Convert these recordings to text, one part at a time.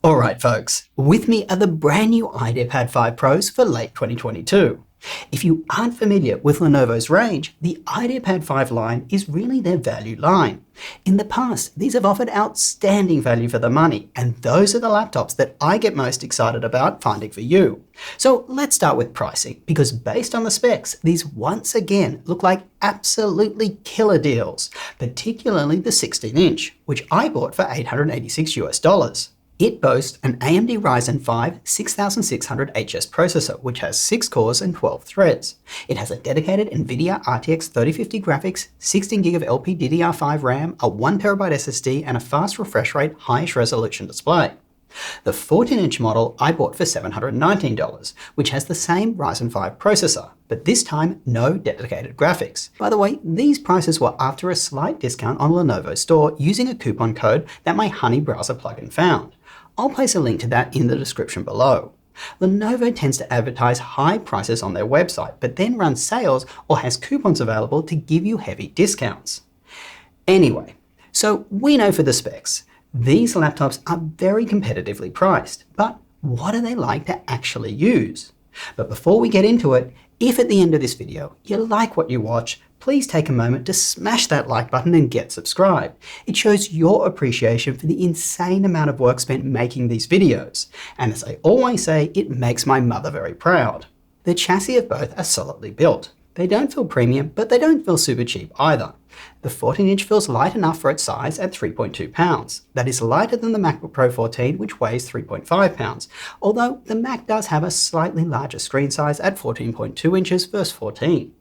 Alright folks, with me are the brand new IdeaPad 5 Pros for late 2022. If you aren't familiar with Lenovo's range, the IdeaPad 5 line is really their value line. In the past, these have offered outstanding value for the money, and those are the laptops that I get most excited about finding for you. So let's start with pricing, because based on the specs, these once again look like absolutely killer deals, particularly the 16-inch, which I bought for $886 US. It boasts an AMD Ryzen 5 6600HS processor, which has 6 cores and 12 threads. It has a dedicated NVIDIA RTX 3050 graphics, 16GB of LPDDR5 RAM, a 1TB SSD, and a fast refresh rate, highish resolution display. The 14-inch model I bought for $719, which has the same Ryzen 5 processor, but this time no dedicated graphics. By the way, these prices were after a slight discount on Lenovo's store using a coupon code that my Honey browser plugin found. I'll place a link to that in the description below. Lenovo tends to advertise high prices on their website, but then runs sales or has coupons available to give you heavy discounts. Anyway, so we know for the specs. These laptops are very competitively priced, but what are they like to actually use? But before we get into it, if at the end of this video you like what you watch, please take a moment to smash that like button and get subscribed. It shows your appreciation for the insane amount of work spent making these videos. And as I always say, it makes my mother very proud. The chassis of both are solidly built. They don't feel premium, but they don't feel super cheap either. The 14-inch feels light enough for its size at 3.2 pounds. That is lighter than the MacBook Pro 14, which weighs 3.5 pounds, although the Mac does have a slightly larger screen size at 14.2 inches versus 14.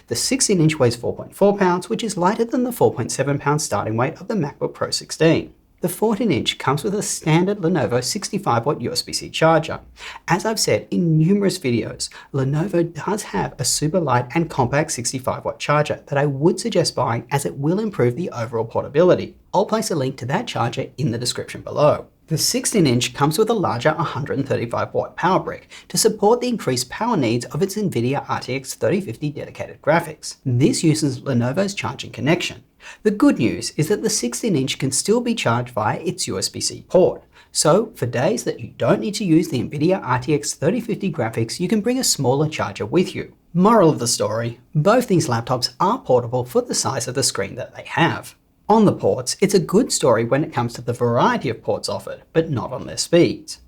The 16-inch weighs 4.4 pounds, which is lighter than the 4.7 pound starting weight of the MacBook Pro 16. The 14-inch comes with a standard Lenovo 65-watt USB-C charger. As I've said in numerous videos, Lenovo does have a super light and compact 65-watt charger that I would suggest buying, as it will improve the overall portability. I'll place a link to that charger in the description below. The 16-inch comes with a larger 135-watt power brick to support the increased power needs of its NVIDIA RTX 3050 dedicated graphics. This uses Lenovo's charging connection. The good news is that the 16-inch can still be charged via its USB-C port. So for days that you don't need to use the NVIDIA RTX 3050 graphics, you can bring a smaller charger with you. Moral of the story, both these laptops are portable for the size of the screen that they have. On the ports, it's a good story when it comes to the variety of ports offered, but not on their speeds.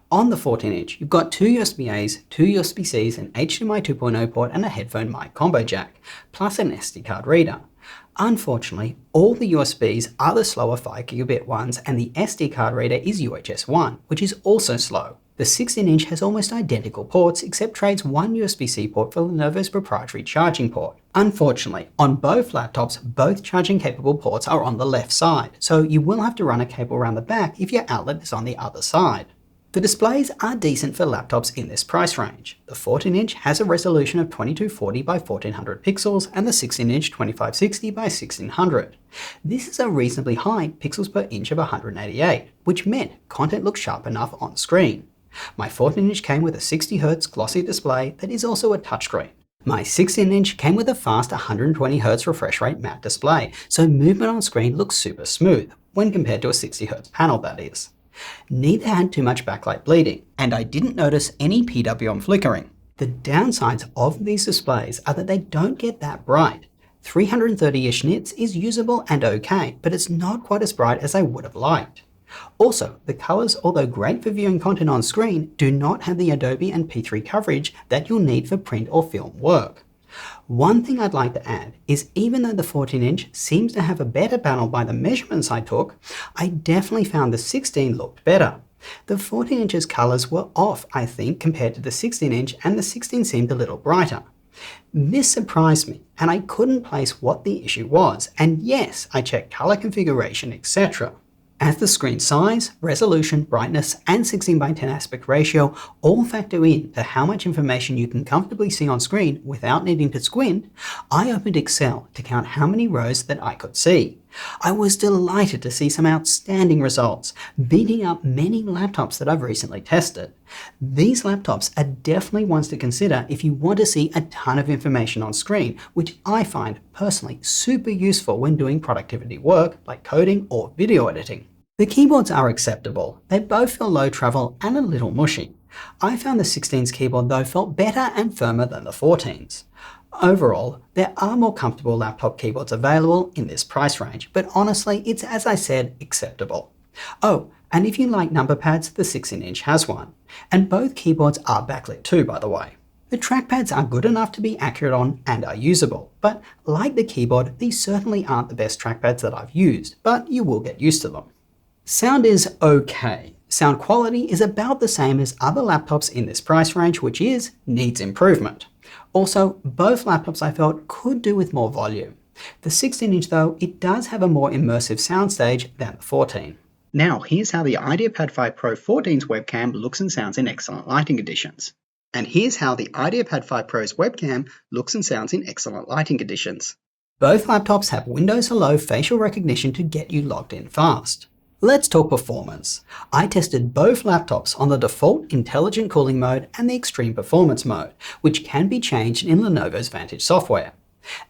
On the 14-inch, you've got 2 USB-As, 2 USB-Cs, an HDMI 2.0 port, and a headphone mic combo jack, plus an SD card reader. Unfortunately, all the USBs are the slower 5GB ones, and the SD card reader is UHS 1, which is also slow. The 16-inch has almost identical ports, except trades one USB-C port for Lenovo's proprietary charging port. Unfortunately, on both laptops, both charging capable ports are on the left side, so you will have to run a cable around the back if your outlet is on the other side. The displays are decent for laptops in this price range. The 14-inch has a resolution of 2240 by 1400 pixels, and the 16-inch 2560 by 1600. This is a reasonably high pixels per inch of 188, which meant content looks sharp enough on screen. My 14-inch came with a 60Hz glossy display that is also a touchscreen. My 16-inch came with a fast 120Hz refresh rate matte display, so movement on screen looks super smooth, when compared to a 60Hz panel that is. Neither had too much backlight bleeding, and I didn't notice any PWM flickering. The downsides of these displays are that they don't get that bright. 330-ish nits is usable and okay, but it's not quite as bright as I would have liked. Also, the colors, although great for viewing content on screen, do not have the Adobe and P3 coverage that you'll need for print or film work. One thing I'd like to add is, even though the 14-inch seems to have a better panel by the measurements I took, I definitely found the 16 looked better. The 14-inch's colors were off, I think, compared to the 16-inch, and the 16 seemed a little brighter. This surprised me, and I couldn't place what the issue was, and yes, I checked color configuration, etc. As the screen size, resolution, brightness, and 16:10 aspect ratio all factor in to how much information you can comfortably see on screen without needing to squint, I opened Excel to count how many rows that I could see. I was delighted to see some outstanding results, beating up many laptops that I've recently tested. These laptops are definitely ones to consider if you want to see a ton of information on screen, which I find personally super useful when doing productivity work like coding or video editing. The keyboards are acceptable. They both feel low travel and a little mushy. I found the 16's keyboard though felt better and firmer than the 14's. Overall, there are more comfortable laptop keyboards available in this price range, but honestly, it's, as I said, acceptable. Oh, and if you like number pads, the 16-inch has one. And both keyboards are backlit too, by the way. The trackpads are good enough to be accurate on and are usable, but like the keyboard, these certainly aren't the best trackpads that I've used, but you will get used to them. Sound is okay. Sound quality is about the same as other laptops in this price range, which needs improvement. Also, both laptops I felt could do with more volume. The 16-inch though, it does have a more immersive soundstage than the 14. Now here's how the IdeaPad 5 Pro 14's webcam looks and sounds in excellent lighting conditions. And here's how the IdeaPad 5 Pro's webcam looks and sounds in excellent lighting conditions. Both laptops have Windows Hello facial recognition to get you logged in fast. Let's talk performance. I tested both laptops on the default intelligent cooling mode and the extreme performance mode, which can be changed in Lenovo's Vantage software.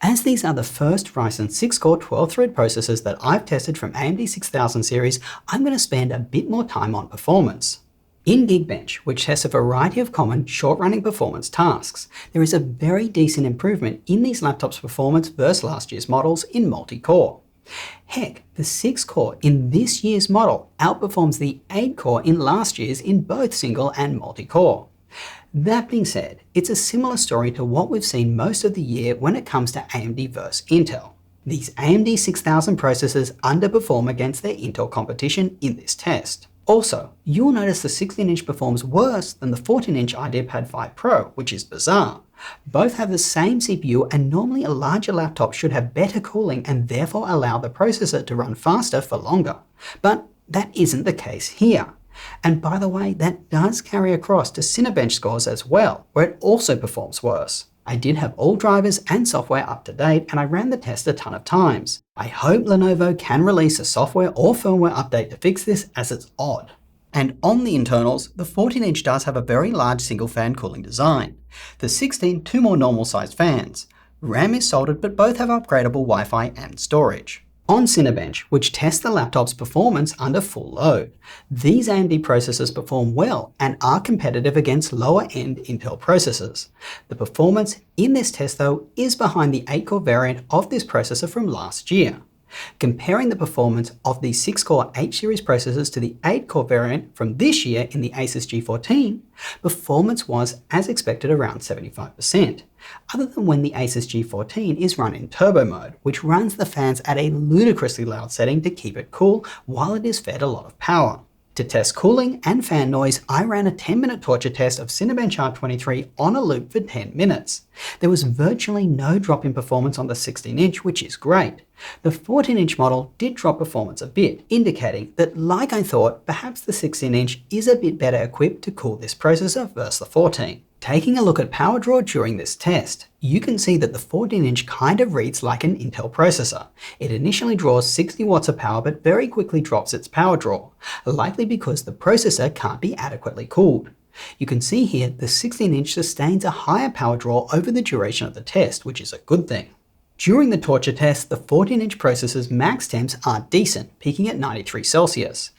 As these are the first Ryzen 6-core 12-thread processors that I've tested from AMD 6000 series, I'm going to spend a bit more time on performance. In Geekbench, which tests a variety of common short-running performance tasks, there is a very decent improvement in these laptops' performance versus last year's models in multi-core. Heck, the 6-core in this year's model outperforms the 8-core in last year's in both single and multi-core. That being said, it's a similar story to what we've seen most of the year when it comes to AMD versus Intel. These AMD 6000 processors underperform against their Intel competition in this test. Also, you'll notice the 16-inch performs worse than the 14-inch IdeaPad 5 Pro, which is bizarre. Both have the same CPU, and normally a larger laptop should have better cooling and therefore allow the processor to run faster for longer. But that isn't the case here. And by the way, that does carry across to Cinebench scores as well, where it also performs worse. I did have all drivers and software up to date, and I ran the test a ton of times. I hope Lenovo can release a software or firmware update to fix this, as it's odd. And on the internals, the 14-inch does have a very large single-fan cooling design. The 16, two more normal-sized fans. RAM is soldered, but both have upgradable Wi-Fi and storage. On Cinebench, which tests the laptop's performance under full load, these AMD processors perform well and are competitive against lower-end Intel processors. The performance in this test, though, is behind the 8-core variant of this processor from last year. Comparing the performance of the 6-core H-series processors to the 8-core variant from this year in the Asus G14, performance was, as expected, around 75%, other than when the Asus G14 is run in turbo mode, which runs the fans at a ludicrously loud setting to keep it cool while it is fed a lot of power. To test cooling and fan noise, I ran a 10-minute torture test of Cinebench R23 on a loop for 10 minutes. There was virtually no drop in performance on the 16-inch, which is great. The 14-inch model did drop performance a bit, indicating that, like I thought, perhaps the 16-inch is a bit better equipped to cool this processor versus the 14. Taking a look at power draw during this test, you can see that the 14-inch kind of reads like an Intel processor. It initially draws 60 watts of power but very quickly drops its power draw, likely because the processor can't be adequately cooled. You can see here the 16-inch sustains a higher power draw over the duration of the test, which is a good thing. During the torture test, the 14-inch processor's max temps are decent, peaking at 93 Celsius.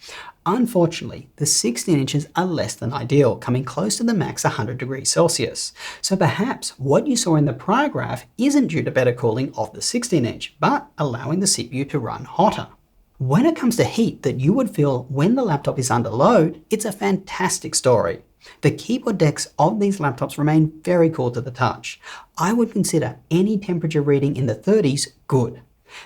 Unfortunately, the 16 inches are less than ideal, coming close to the max 100 degrees Celsius. So perhaps what you saw in the prior graph isn't due to better cooling of the 16-inch, but allowing the CPU to run hotter. When it comes to heat that you would feel when the laptop is under load, it's a fantastic story. The keyboard decks of these laptops remain very cool to the touch. I would consider any temperature reading in the 30s good.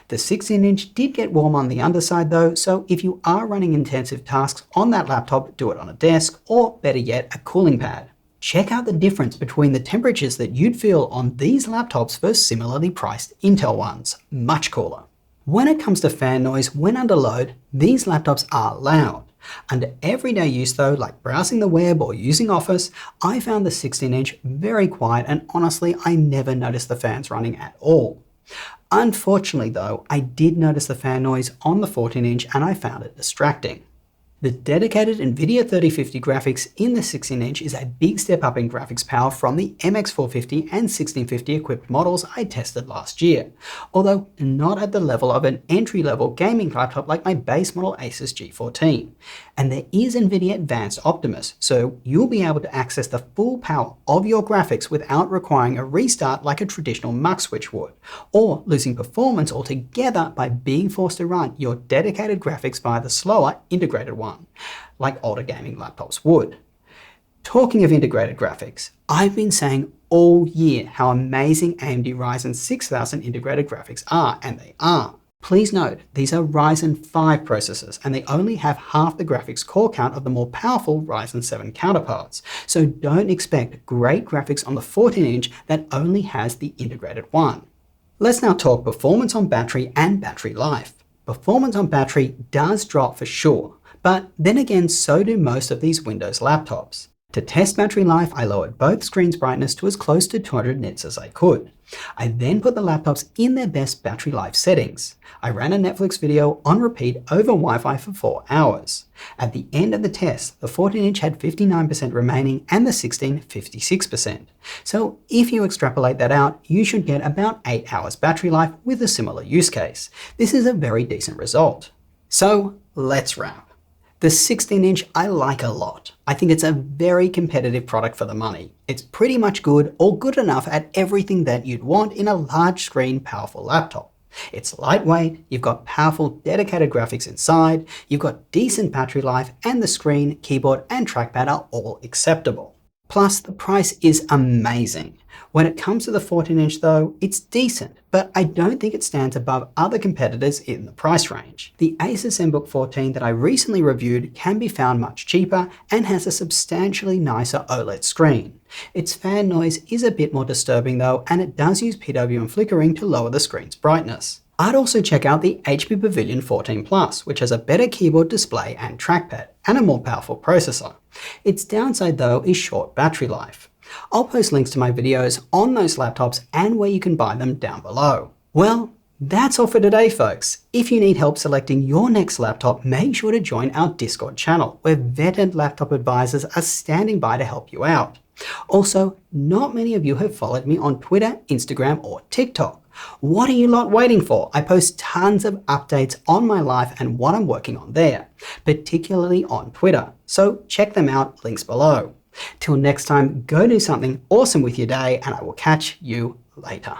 The 16-inch did get warm on the underside though, so if you are running intensive tasks on that laptop, do it on a desk, or better yet, a cooling pad. Check out the difference between the temperatures that you'd feel on these laptops versus similarly priced Intel ones. Much cooler. When it comes to fan noise when under load, these laptops are loud. Under everyday use though, like browsing the web or using Office, I found the 16-inch very quiet, and honestly, I never noticed the fans running at all. Unfortunately though, I did notice the fan noise on the 14-inch and I found it distracting. The dedicated NVIDIA 3050 graphics in the 16-inch is a big step up in graphics power from the MX450 and 1650 equipped models I tested last year, although not at the level of an entry-level gaming laptop like my base model Asus G14. And there is NVIDIA Advanced Optimus, so you'll be able to access the full power of your graphics without requiring a restart like a traditional mux switch would, or losing performance altogether by being forced to run your dedicated graphics via the slower integrated one, like older gaming laptops would. Talking of integrated graphics, I've been saying all year how amazing AMD Ryzen 6000 integrated graphics are, and they are. Please note, these are Ryzen 5 processors, and they only have half the graphics core count of the more powerful Ryzen 7 counterparts, so don't expect great graphics on the 14-inch that only has the integrated one. Let's now talk performance on battery and battery life. Performance on battery does drop for sure, but then again so do most of these Windows laptops. To test battery life, I lowered both screens' brightness to as close to 200 nits as I could. I then put the laptops in their best battery life settings. I ran a Netflix video on repeat over Wi-Fi for 4 hours. At the end of the test, the 14-inch had 59% remaining and the 16 56%. So if you extrapolate that out, you should get about 8 hours battery life with a similar use case. This is a very decent result. So let's wrap. The 16-inch I like a lot. I think it's a very competitive product for the money. It's pretty much good or good enough at everything that you'd want in a large screen, powerful laptop. It's lightweight, you've got powerful dedicated graphics inside, you've got decent battery life, and the screen, keyboard, and trackpad are all acceptable. Plus, the price is amazing. When it comes to the 14-inch though, it's decent, but I don't think it stands above other competitors in the price range. The Asus ZenBook 14 that I recently reviewed can be found much cheaper and has a substantially nicer OLED screen. Its fan noise is a bit more disturbing though, and it does use PWM flickering to lower the screen's brightness. I'd also check out the HP Pavilion 14 Plus, which has a better keyboard display and trackpad, and a more powerful processor. Its downside though is short battery life. I'll post links to my videos on those laptops and where you can buy them down below. Well, that's all for today, folks. If you need help selecting your next laptop, make sure to join our Discord channel, where vetted laptop advisors are standing by to help you out. Also, not many of you have followed me on Twitter, Instagram, or TikTok. What are you lot waiting for? I post tons of updates on my life and what I'm working on there, particularly on Twitter. So check them out, links below. Till next time, go do something awesome with your day, and I will catch you later.